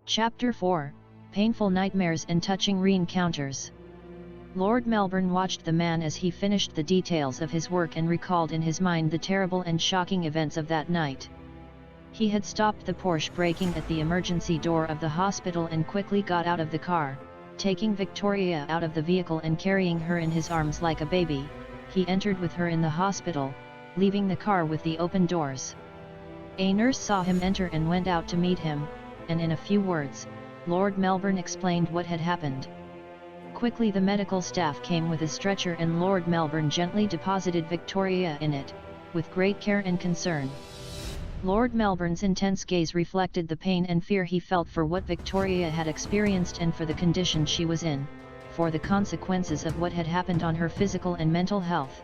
Chapter 4, Painful Nightmares and Touching Re-Encounters. Lord Melbourne watched the man as he finished the details of his work and recalled in his mind the terrible and shocking events of that night. He had stopped the Porsche braking at the emergency door of the hospital and quickly got out of the car, taking Victoria out of the vehicle and carrying her in his arms like a baby. He entered with her in the hospital, leaving the car with the open doors. A nurse saw him enter and went out to meet him, and in a few words, Lord Melbourne explained what had happened. Quickly the medical staff came with a stretcher and Lord Melbourne gently deposited Victoria in it, with great care and concern. Lord Melbourne's intense gaze reflected the pain and fear he felt for what Victoria had experienced and for the condition she was in, for the consequences of what had happened on her physical and mental health.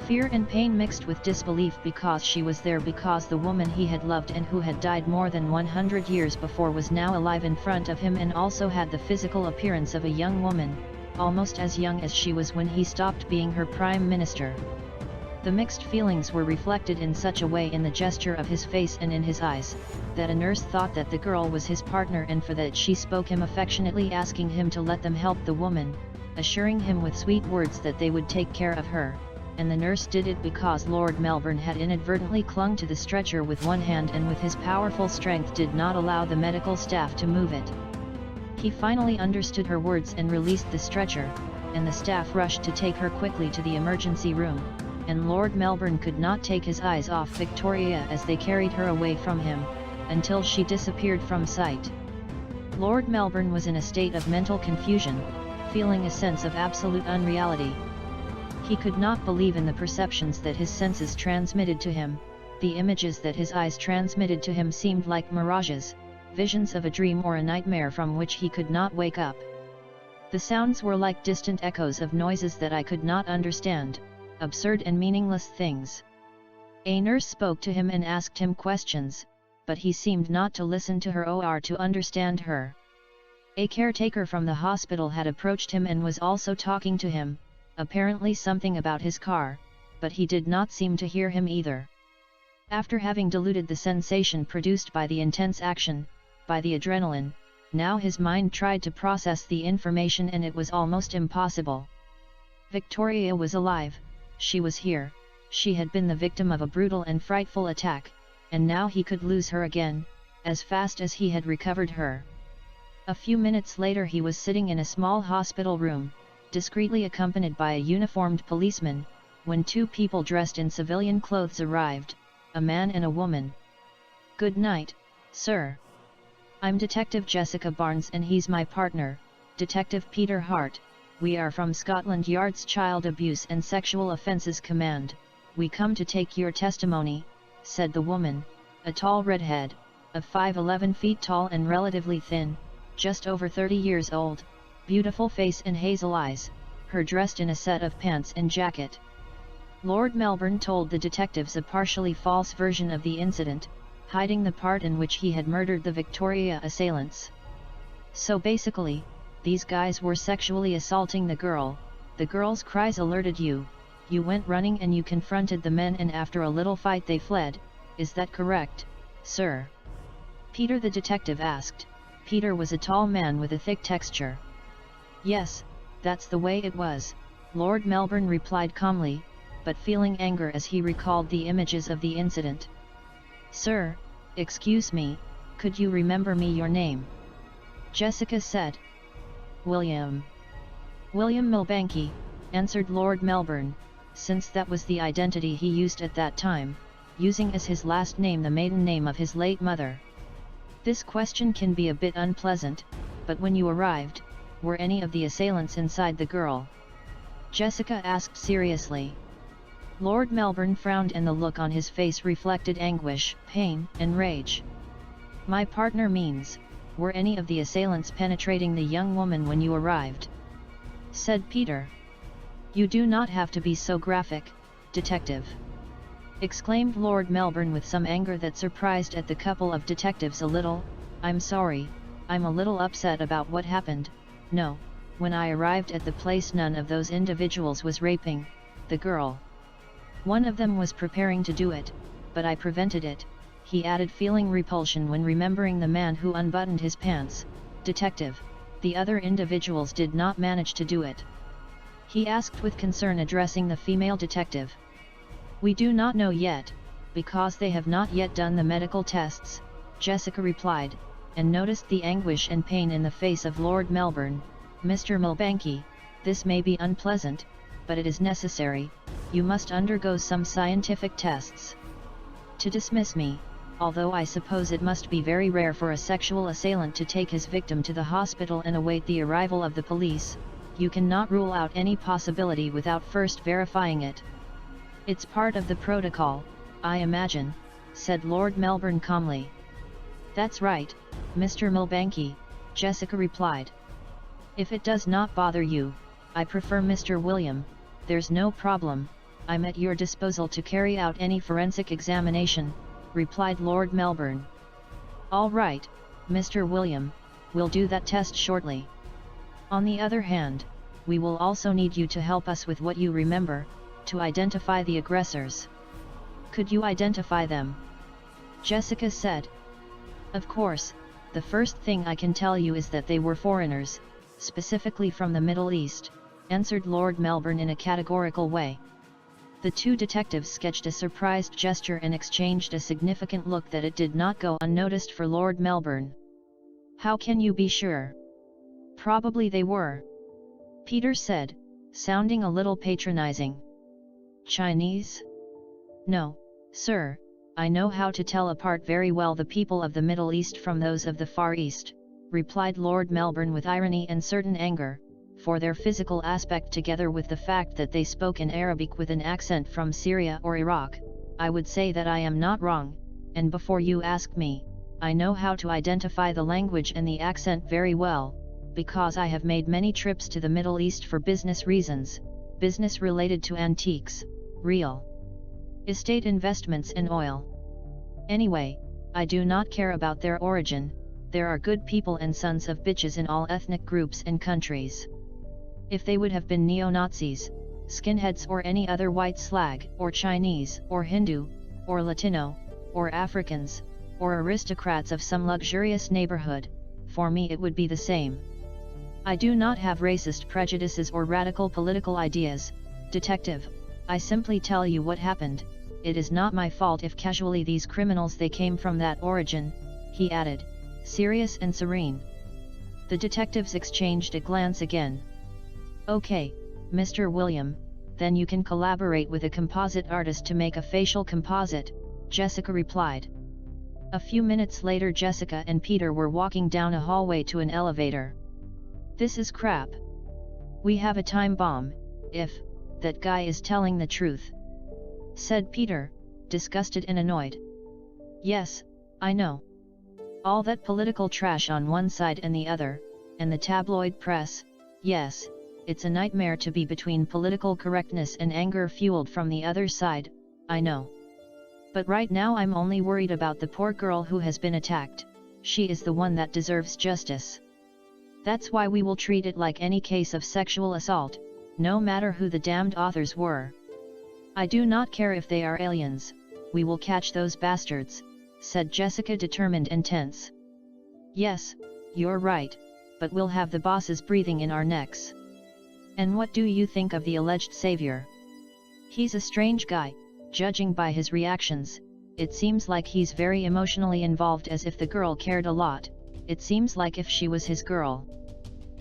Fear and pain mixed with disbelief because she was there, because the woman he had loved and who had died more than 100 years before was now alive in front of him and also had the physical appearance of a young woman, almost as young as she was when he stopped being her Prime Minister. The mixed feelings were reflected in such a way in the gesture of his face and in his eyes, that a nurse thought that the girl was his partner, and for that she spoke him affectionately, asking him to let them help the woman, assuring him with sweet words that they would take care of her. And the nurse did it because Lord Melbourne had inadvertently clung to the stretcher with one hand and with his powerful strength did not allow the medical staff to move it. He finally understood her words and released the stretcher, and the staff rushed to take her quickly to the emergency room, and Lord Melbourne could not take his eyes off Victoria as they carried her away from him, until she disappeared from sight. Lord Melbourne was in a state of mental confusion, feeling a sense of absolute unreality. He could not believe in the perceptions that his senses transmitted to him. The images that his eyes transmitted to him seemed like mirages, visions of a dream or a nightmare from which he could not wake up. The sounds were like distant echoes of noises that I could not understand, absurd and meaningless things. A nurse spoke to him and asked him questions, but he seemed not to listen to her or to understand her. A caretaker from the hospital had approached him and was also talking to him, apparently something about his car, but he did not seem to hear him either. After having diluted the sensation produced by the intense action, by the adrenaline, now his mind tried to process the information and it was almost impossible. Victoria was alive, she was here, she had been the victim of a brutal and frightful attack, and now he could lose her again, as fast as he had recovered her. A few minutes later he was sitting in a small hospital room, discreetly accompanied by a uniformed policeman, when two people dressed in civilian clothes arrived, a man and a woman. "Good night, sir. I'm Detective Jessica Barnes and he's my partner, Detective Peter Hart. We are from Scotland Yard's Child Abuse and Sexual Offences Command. We come to take your testimony," said the woman, a tall redhead, of 5'11" feet tall and relatively thin, just over 30 years old, beautiful face and hazel eyes, her dressed in a set of pants and jacket. Lord Melbourne told the detectives a partially false version of the incident, hiding the part in which he had murdered the Victoria assailants. "So basically, these guys were sexually assaulting the girl's cries alerted you, you went running and you confronted the men and after a little fight they fled, is that correct, sir?" Peter the detective asked. Peter was a tall man with a thick texture. "Yes, that's the way it was," Lord Melbourne replied calmly, but feeling anger as he recalled the images of the incident. "Sir, excuse me, could you remember me your name?" Jessica said. William Milbanke," answered Lord Melbourne, since that was the identity he used at that time, using as his last name the maiden name of his late mother. "This question can be a bit unpleasant, but when you arrived, were any of the assailants inside the girl?" Jessica asked seriously. Lord Melbourne frowned and the look on his face reflected anguish, pain, and rage. "My partner means, were any of the assailants penetrating the young woman when you arrived?" said Peter. "You do not have to be so graphic, detective," exclaimed Lord Melbourne with some anger that surprised at the couple of detectives a little. "I'm sorry, I'm a little upset about what happened. No, when I arrived at the place none of those individuals was raping the girl. One of them was preparing to do it, but I prevented it," he added, feeling repulsion when remembering the man who unbuttoned his pants. "Detective, the other individuals did not manage to do it?" he asked with concern, addressing the female detective. "We do not know yet, because they have not yet done the medical tests," Jessica replied, and noticed the anguish and pain in the face of Lord Melbourne. "Mr. Milbanke, this may be unpleasant, but it is necessary. You must undergo some scientific tests. To dismiss me, although I suppose it must be very rare for a sexual assailant to take his victim to the hospital and await the arrival of the police, you cannot rule out any possibility without first verifying it. It's part of the protocol, I imagine," said Lord Melbourne calmly. "That's right, Mr. Milbanke," Jessica replied. "If it does not bother you, I prefer Mr. William. There's no problem, I'm at your disposal to carry out any forensic examination," replied Lord Melbourne. "All right, Mr. William, we'll do that test shortly. On the other hand, we will also need you to help us with what you remember, to identify the aggressors. Could you identify them?" Jessica said. "Of course, the first thing I can tell you is that they were foreigners, specifically from the Middle East," answered Lord Melbourne in a categorical way. The two detectives sketched a surprised gesture and exchanged a significant look that it did not go unnoticed for Lord Melbourne. "How can you be sure?" "Probably they were," Peter said, sounding a little patronizing. "Chinese?" "No, sir, I know how to tell apart very well the people of the Middle East from those of the Far East," replied Lord Melbourne with irony and certain anger, for their physical aspect together with the fact that they spoke in Arabic with an accent from Syria or Iraq, I would say that I am not wrong, and before you ask me, I know how to identify the language and the accent very well, because I have made many trips to the Middle East for business reasons, business related to antiques, real estate investments and oil. Anyway, I do not care about their origin, there are good people and sons of bitches in all ethnic groups and countries. If they would have been neo-Nazis, skinheads or any other white slag, or Chinese, or Hindu, or Latino, or Africans, or aristocrats of some luxurious neighborhood, for me it would be the same. I do not have racist prejudices or radical political ideas, detective, I simply tell you what happened. It is not my fault if casually these criminals they came from that origin," he added, serious and serene. The detectives exchanged a glance again. "Okay, Mr. William, then you can collaborate with a composite artist to make a facial composite," Jessica replied. A few minutes later Jessica and Peter were walking down a hallway to an elevator. "This is crap. We have a time bomb, if that guy is telling the truth," said Peter, disgusted and annoyed. "Yes, I know. All that political trash on one side and the other, and the tabloid press, yes, it's a nightmare to be between political correctness and anger fueled from the other side, I know. But right now I'm only worried about the poor girl who has been attacked, she is the one that deserves justice. That's why we will treat it like any case of sexual assault, no matter who the damned authors were. I do not care if they are aliens, we will catch those bastards," said Jessica, determined and tense. "Yes, you're right, but we'll have the bosses breathing in our necks. And what do you think of the alleged savior? He's a strange guy, judging by his reactions, it seems like he's very emotionally involved, as if the girl cared a lot, it seems like if she was his girl.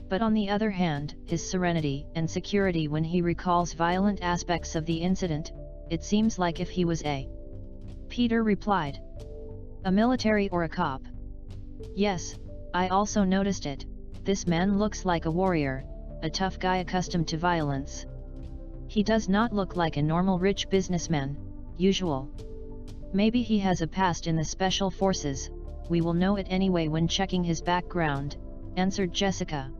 But on the other hand, his serenity and security when he recalls violent aspects of the incident, it seems like if he was a..." Peter replied. "A military or a cop?" "Yes, I also noticed it, this man looks like a warrior, a tough guy accustomed to violence. He does not look like a normal rich businessman, usual. Maybe he has a past in the special forces, we will know it anyway when checking his background," answered Jessica.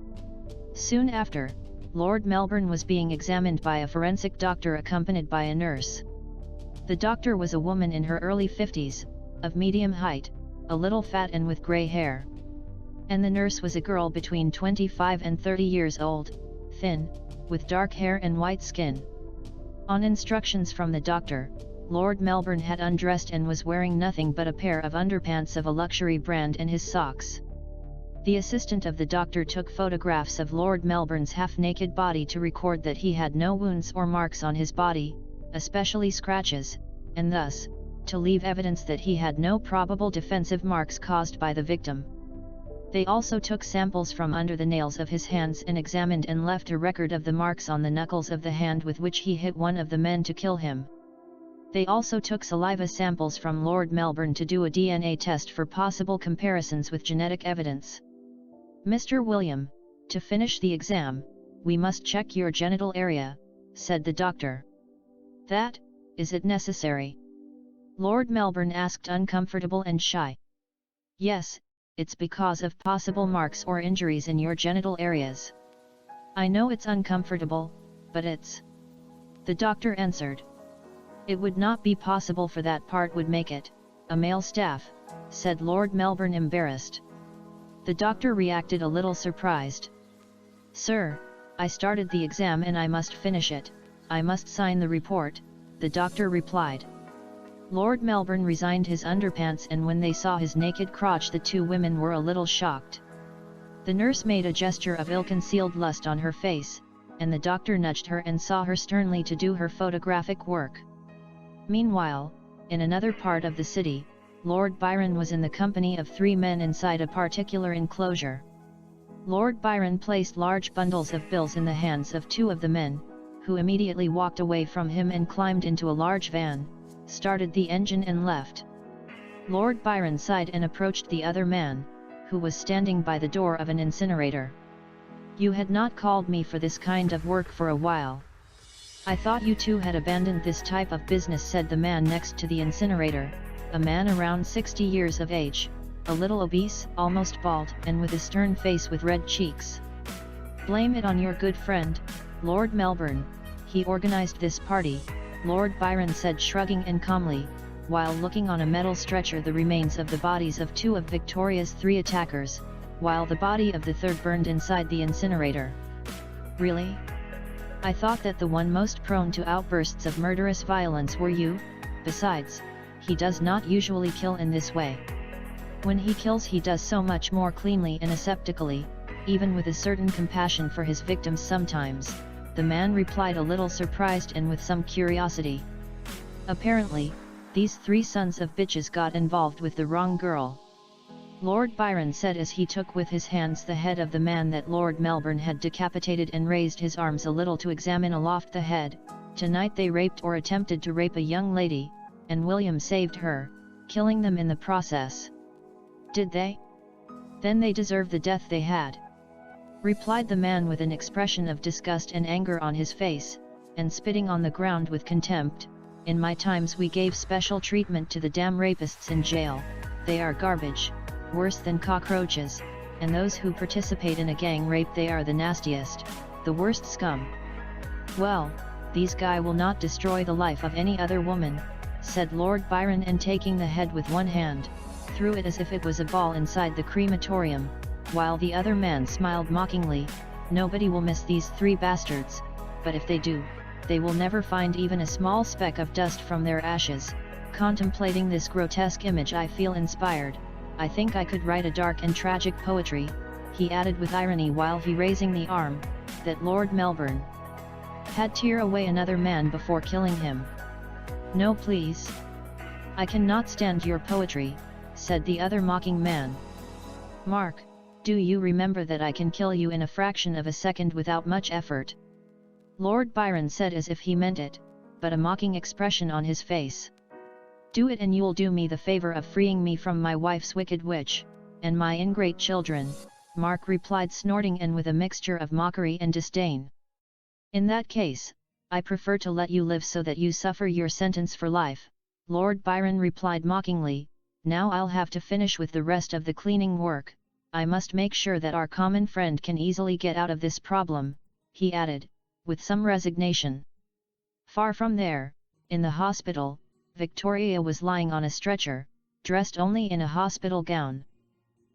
Soon after, Lord Melbourne was being examined by a forensic doctor accompanied by a nurse. The doctor was a woman in her early 50s, of medium height, a little fat and with grey hair. And the nurse was a girl between 25 and 30 years old, thin, with dark hair and white skin. On instructions from the doctor, Lord Melbourne had undressed and was wearing nothing but a pair of underpants of a luxury brand and his socks. The assistant of the doctor took photographs of Lord Melbourne's half-naked body to record that he had no wounds or marks on his body, especially scratches, and thus, to leave evidence that he had no probable defensive marks caused by the victim. They also took samples from under the nails of his hands and examined and left a record of the marks on the knuckles of the hand with which he hit one of the men to kill him. They also took saliva samples from Lord Melbourne to do a DNA test for possible comparisons with genetic evidence. "Mr. William, to finish the exam, we must check your genital area," said the doctor. "That, is it necessary?" Lord Melbourne asked, uncomfortable and shy. "Yes, it's because of possible marks or injuries in your genital areas." "I know it's uncomfortable, but it's..." the doctor answered. "It would not be possible for that part would make it, a male staff," said Lord Melbourne, embarrassed. The doctor reacted a little surprised. "Sir, I started the exam and I must finish it, I must sign the report," the doctor replied. Lord Melbourne resigned his underpants, and when they saw his naked crotch the two women were a little shocked. The nurse made a gesture of ill-concealed lust on her face, and the doctor nudged her and saw her sternly to do her photographic work. Meanwhile, in another part of the city, Lord Byron was in the company of three men inside a particular enclosure. Lord Byron placed large bundles of bills in the hands of two of the men, who immediately walked away from him and climbed into a large van, started the engine and left. Lord Byron sighed and approached the other man, who was standing by the door of an incinerator. "You had not called me for this kind of work for a while. I thought you two had abandoned this type of business," said the man next to the incinerator, a man around 60 years of age, a little obese, almost bald, and with a stern face with red cheeks. "Blame it on your good friend, Lord Melbourne, he organized this party," Lord Byron said, shrugging and calmly, while looking on a metal stretcher the remains of the bodies of two of Victoria's three attackers, while the body of the third burned inside the incinerator. "Really? I thought that the one most prone to outbursts of murderous violence were you. Besides, he does not usually kill in this way. When he kills he does so much more cleanly and aseptically, even with a certain compassion for his victims sometimes," the man replied, a little surprised and with some curiosity. "Apparently, these three sons of bitches got involved with the wrong girl," Lord Byron said as he took with his hands the head of the man that Lord Melbourne had decapitated and raised his arms a little to examine aloft the head. "Tonight they raped or attempted to rape a young lady, and William saved her, killing them in the process." "Did they? Then they deserve the death they had," replied the man with an expression of disgust and anger on his face, and spitting on the ground with contempt. "In my times we gave special treatment to the damn rapists in jail. They are garbage, worse than cockroaches, and those who participate in a gang rape, they are the nastiest, the worst scum. Well, these guy will not destroy the life of any other woman," said Lord Byron, and taking the head with one hand, threw it as if it was a ball inside the crematorium, while the other man smiled mockingly. "Nobody will miss these three bastards, but if they do, they will never find even a small speck of dust from their ashes. Contemplating this grotesque image I feel inspired. I think I could write a dark and tragic poetry," he added with irony while he raising the arm, that Lord Melbourne had tear away another man before killing him. "No please. I cannot stand your poetry," said the other mocking man. "Mark, do you remember that I can kill you in a fraction of a second without much effort?" Lord Byron said as if he meant it, but a mocking expression on his face. "Do it and you'll do me the favor of freeing me from my wife's wicked witch, and my ingrate children," Mark replied, snorting and with a mixture of mockery and disdain. "In that case, I prefer to let you live so that you suffer your sentence for life," Lord Byron replied mockingly. "Now I'll have to finish with the rest of the cleaning work. I must make sure that our common friend can easily get out of this problem," he added, with some resignation. Far from there, in the hospital, Victoria was lying on a stretcher, dressed only in a hospital gown.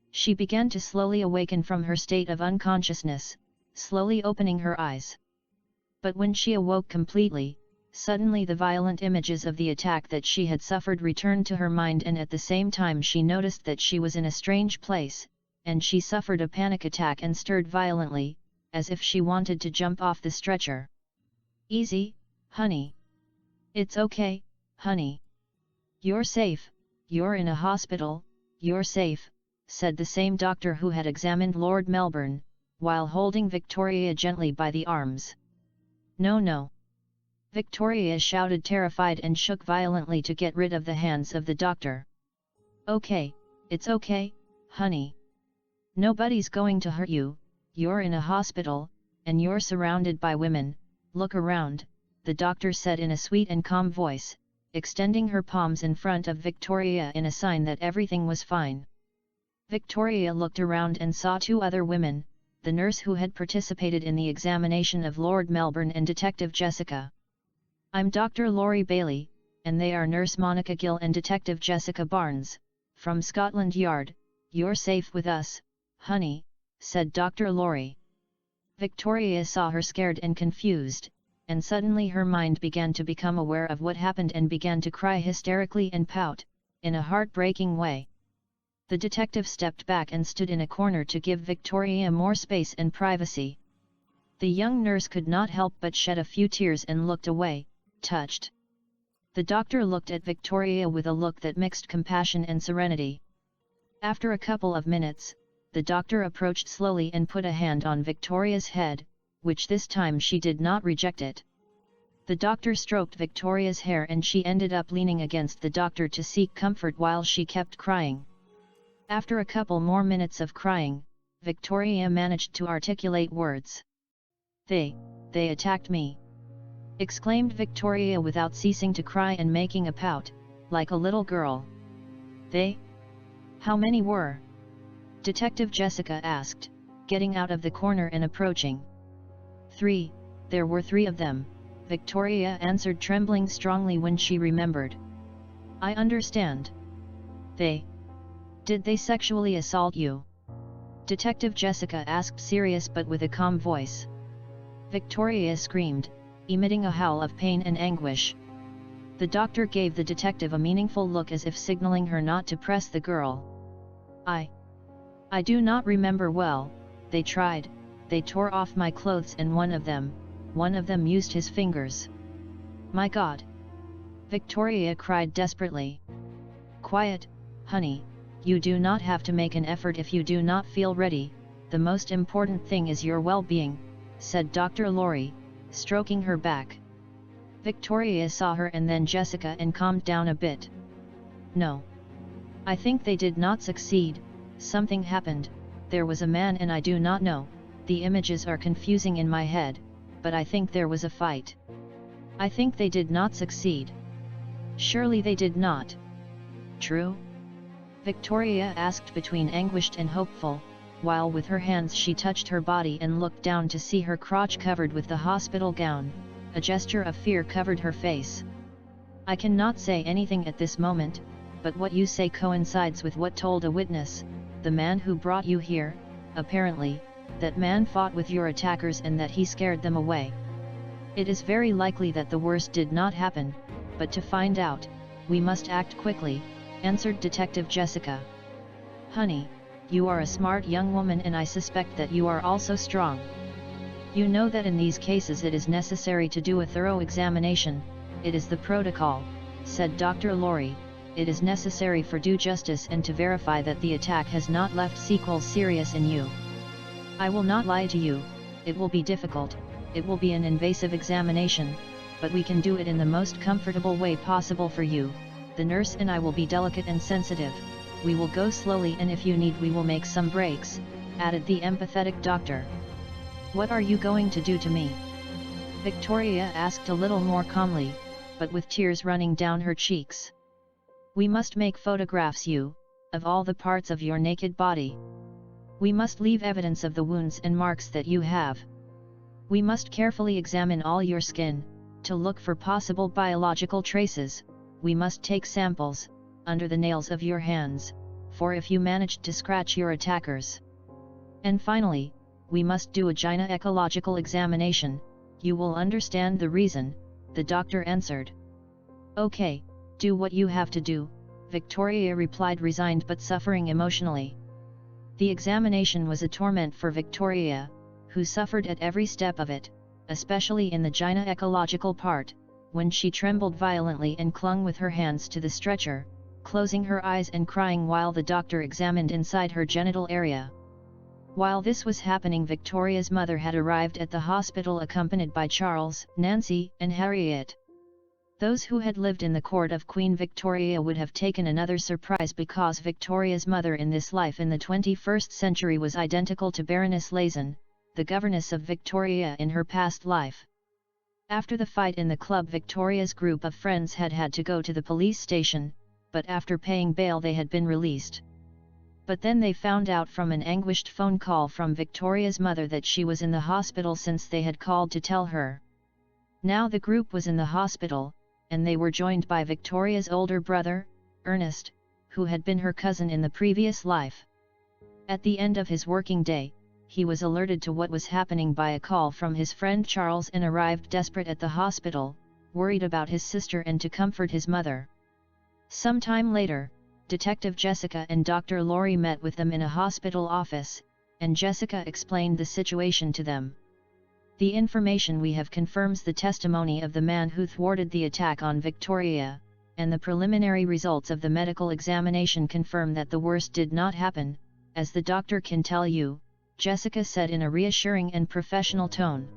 She began to slowly awaken from her state of unconsciousness, slowly opening her eyes. But when she awoke completely, Suddenly the violent images of the attack that she had suffered returned to her mind, and at the same time she noticed that she was in a strange place, and she suffered a panic attack and stirred violently, as if she wanted to jump off the stretcher. "Easy, honey. It's okay, honey. You're safe, you're in a hospital, you're safe," said the same doctor who had examined Lord Melbourne, while holding Victoria gently by the arms. "No, no!" Victoria shouted, terrified, and shook violently to get rid of the hands of the doctor. "Okay, it's okay, honey. Nobody's going to hurt you, you're in a hospital, and you're surrounded by women. Look around," the doctor said in a sweet and calm voice, extending her palms in front of Victoria in a sign that everything was fine. Victoria looked around and saw two other women, the nurse who had participated in the examination of Lord Melbourne and Detective Jessica. "I'm Dr. Laurie Bailey, and they are Nurse Monica Gill and Detective Jessica Barnes, from Scotland Yard. You're safe with us, honey," said Dr. Laurie. Victoria saw her scared and confused, and suddenly her mind began to become aware of what happened and began to cry hysterically and pout, in a heartbreaking way. The detective stepped back and stood in a corner to give Victoria more space and privacy. The young nurse could not help but shed a few tears and looked away, touched. The doctor looked at Victoria with a look that mixed compassion and serenity. After a couple of minutes, the doctor approached slowly and put a hand on Victoria's head, which this time she did not reject it. The doctor stroked Victoria's hair and she ended up leaning against the doctor to seek comfort while she kept crying. After a couple more minutes of crying, Victoria managed to articulate words. They attacked me," exclaimed Victoria without ceasing to cry and making a pout, like a little girl. "They? How many were?" Detective Jessica asked, getting out of the corner and approaching. "3, there were 3 of them," Victoria answered, trembling strongly when she remembered. "I understand. Did they sexually assault you?" Detective Jessica asked, serious but with a calm voice. Victoria screamed, emitting a howl of pain and anguish. The doctor gave the detective a meaningful look as if signaling her not to press the girl. I do not remember well. They tried, they tore off my clothes, and one of them used his fingers. My God!" Victoria cried desperately. "Quiet, honey, you do not have to make an effort if you do not feel ready, the most important thing is your well-being," said Dr. Laurie, stroking her back. Victoria saw her and then Jessica and calmed down a bit. "No. I think they did not succeed. Something happened, there was a man and I do not know, the images are confusing in my head, but I think there was a fight. I think they did not succeed." "Surely they did not." "True?" Victoria asked between anguished and hopeful, while with her hands she touched her body and looked down to see her crotch covered with the hospital gown. A gesture of fear covered her face. "I cannot say anything at this moment, but what you say coincides with what told a witness, the man who brought you here. Apparently, that man fought with your attackers and that he scared them away. It is very likely that the worst did not happen, but to find out, we must act quickly," answered Detective Jessica. "Honey, you are a smart young woman and I suspect that you are also strong. You know that in these cases it is necessary to do a thorough examination, it is the protocol," said Dr. Laurie. "It is necessary for due justice and to verify that the attack has not left sequels serious in you. I will not lie to you, it will be difficult, it will be an invasive examination, but we can do it in the most comfortable way possible for you. The nurse and I will be delicate and sensitive, we will go slowly and if you need we will make some breaks," added the empathetic doctor. "What are you going to do to me?" Victoria asked a little more calmly, but with tears running down her cheeks. "We must make photographs of all the parts of your naked body. We must leave evidence of the wounds and marks that you have. We must carefully examine all your skin, to look for possible biological traces. We must take samples, under the nails of your hands, for if you managed to scratch your attackers. And finally, we must do a gynecological examination, you will understand the reason, the doctor answered. Okay, do what you have to do, Victoria replied, resigned but suffering emotionally. The examination was a torment for Victoria, who suffered at every step of it, especially in the gynecological part, when she trembled violently and clung with her hands to the stretcher, closing her eyes and crying while the doctor examined inside her genital area. While this was happening, Victoria's mother had arrived at the hospital accompanied by Charles, Nancy, and Harriet. Those who had lived in the court of Queen Victoria would have taken another surprise, because Victoria's mother in this life in the 21st century was identical to Baroness Lazen, the governess of Victoria in her past life. After the fight in the club, Victoria's group of friends had to go to the police station, but after paying bail they had been released. But then they found out from an anguished phone call from Victoria's mother that she was in the hospital since they had called to tell her. Now the group was in the hospital, and they were joined by Victoria's older brother, Ernest, who had been her cousin in the previous life. At the end of his working day, he was alerted to what was happening by a call from his friend Charles and arrived desperate at the hospital, worried about his sister and to comfort his mother. Some time later, Detective Jessica and Dr. Laurie met with them in a hospital office, and Jessica explained the situation to them. The information we have confirms the testimony of the man who thwarted the attack on Victoria, and the preliminary results of the medical examination confirm that the worst did not happen, as the doctor can tell you, Jessica said in a reassuring and professional tone.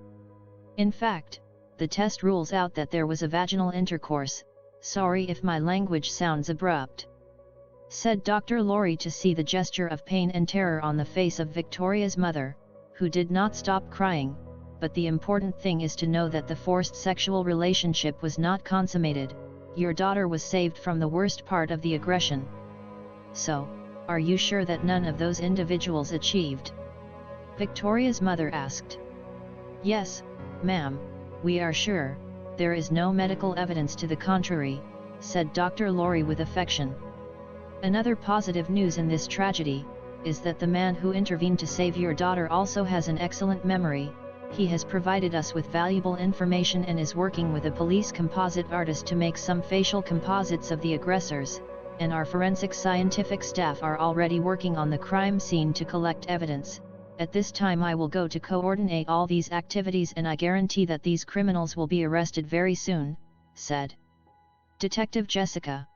In fact, the test rules out that there was a vaginal intercourse. Sorry if my language sounds abrupt, said Dr. Laurie, to see the gesture of pain and terror on the face of Victoria's mother, who did not stop crying, but the important thing is to know that the forced sexual relationship was not consummated. Your daughter was saved from the worst part of the aggression. So, are you sure that none of those individuals achieved? Victoria's mother asked. Yes, ma'am, we are sure. There is no medical evidence to the contrary, said Dr. Laurie with affection. Another positive news in this tragedy is that the man who intervened to save your daughter also has an excellent memory. He has provided us with valuable information and is working with a police composite artist to make some facial composites of the aggressors, and our forensic scientific staff are already working on the crime scene to collect evidence. At this time I will go to coordinate all these activities, and I guarantee that these criminals will be arrested very soon, said Detective Jessica.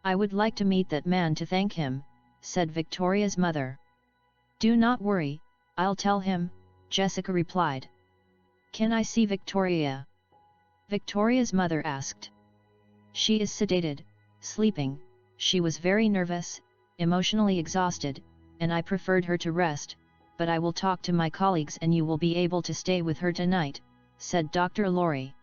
I would like to meet that man to thank him, said Victoria's mother. Do not worry, I'll tell him, Jessica replied. Can I see Victoria? Victoria's mother asked. She is sedated, sleeping. She was very nervous, emotionally exhausted, and I preferred her to rest, but I will talk to my colleagues and you will be able to stay with her tonight, said Dr. Laurie.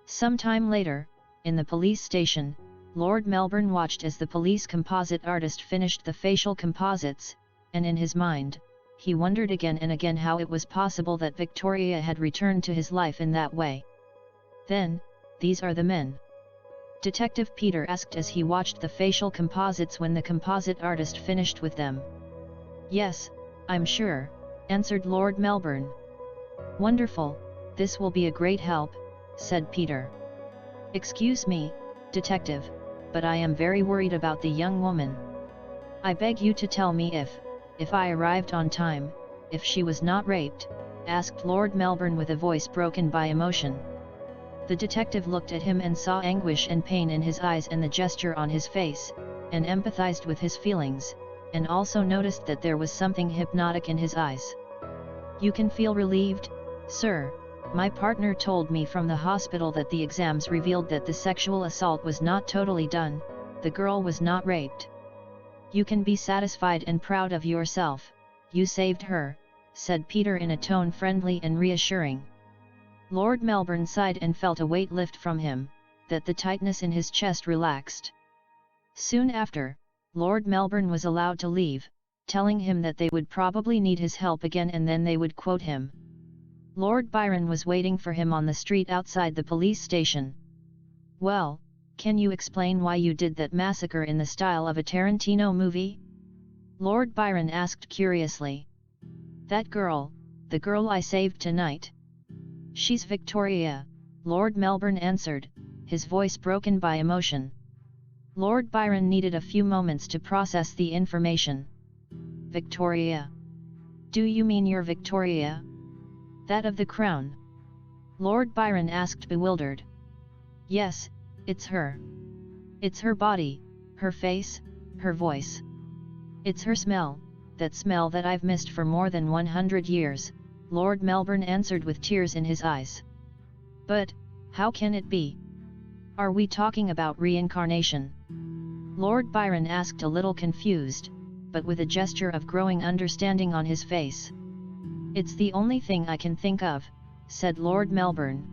Some time later, in the police station, Lord Melbourne watched as the police composite artist finished the facial composites, and in his mind, he wondered again and again how it was possible that Victoria had returned to his life in that way. Then, these are the men? Detective Peter asked as he watched the facial composites when the composite artist finished with them. Yes, I'm sure, answered Lord Melbourne. Wonderful, this will be a great help, said Peter. Excuse me, Detective, but I am very worried about the young woman. I beg you to tell me if I arrived on time, if she was not raped, asked Lord Melbourne with a voice broken by emotion. The detective looked at him and saw anguish and pain in his eyes and the gesture on his face, and empathized with his feelings, and also noticed that there was something hypnotic in his eyes. You can feel relieved, sir. My partner told me from the hospital that the exams revealed that the sexual assault was not totally done, the girl was not raped. You can be satisfied and proud of yourself, you saved her, said Peter in a tone friendly and reassuring. Lord Melbourne sighed and felt a weight lift from him, that the tightness in his chest relaxed. Soon after, Lord Melbourne was allowed to leave, telling him that they would probably need his help again and then they would quote him. Lord Byron was waiting for him on the street outside the police station. Well, can you explain why you did that massacre in the style of a Tarantino movie? Lord Byron asked curiously. That girl, the girl I saved tonight. She's Victoria, Lord Melbourne answered, his voice broken by emotion. Lord Byron needed a few moments to process the information. Victoria? Do you mean your Victoria? That of the crown? Lord Byron asked, bewildered. Yes, it's her. It's her body, her face, her voice. It's her smell, that smell that I've missed for more than 100 years, Lord Melbourne answered with tears in his eyes. But, how can it be? Are we talking about reincarnation? Lord Byron asked, a little confused, but with a gesture of growing understanding on his face. It's the only thing I can think of, said Lord Melbourne.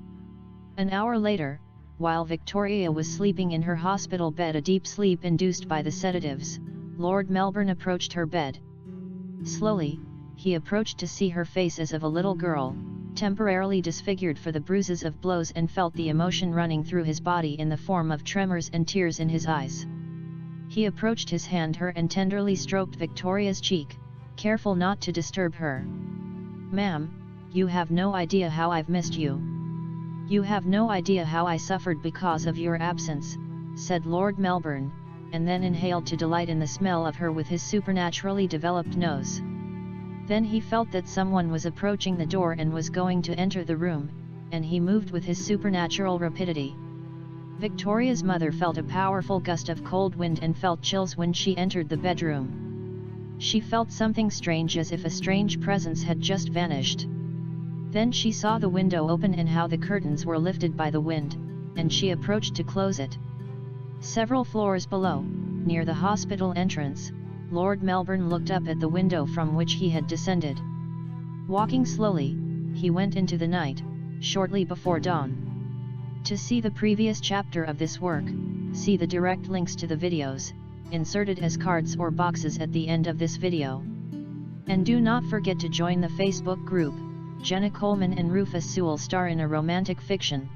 An hour later, while Victoria was sleeping in her hospital bed, a deep sleep induced by the sedatives, Lord Melbourne approached her bed. Slowly, he approached to see her face as of a little girl, temporarily disfigured for the bruises of blows, and felt the emotion running through his body in the form of tremors and tears in his eyes. He approached his hand her and tenderly stroked Victoria's cheek, careful not to disturb her. Ma'am, you have no idea how I've missed you. You have no idea how I suffered because of your absence, said Lord Melbourne, and then inhaled to delight in the smell of her with his supernaturally developed nose. Then he felt that someone was approaching the door and was going to enter the room, and he moved with his supernatural rapidity. Victoria's mother felt a powerful gust of cold wind and felt chills when she entered the bedroom. She felt something strange, as if a strange presence had just vanished. Then she saw the window open and how the curtains were lifted by the wind, and she approached to close it. Several floors below, near the hospital entrance, Lord Melbourne looked up at the window from which he had descended. Walking slowly, he went into the night, shortly before dawn. To see the previous chapter of this work, see the direct links to the videos, inserted as cards or boxes at the end of this video. And do not forget to join the Facebook group, Jenna Coleman and Rufus Sewell star in a romantic fiction.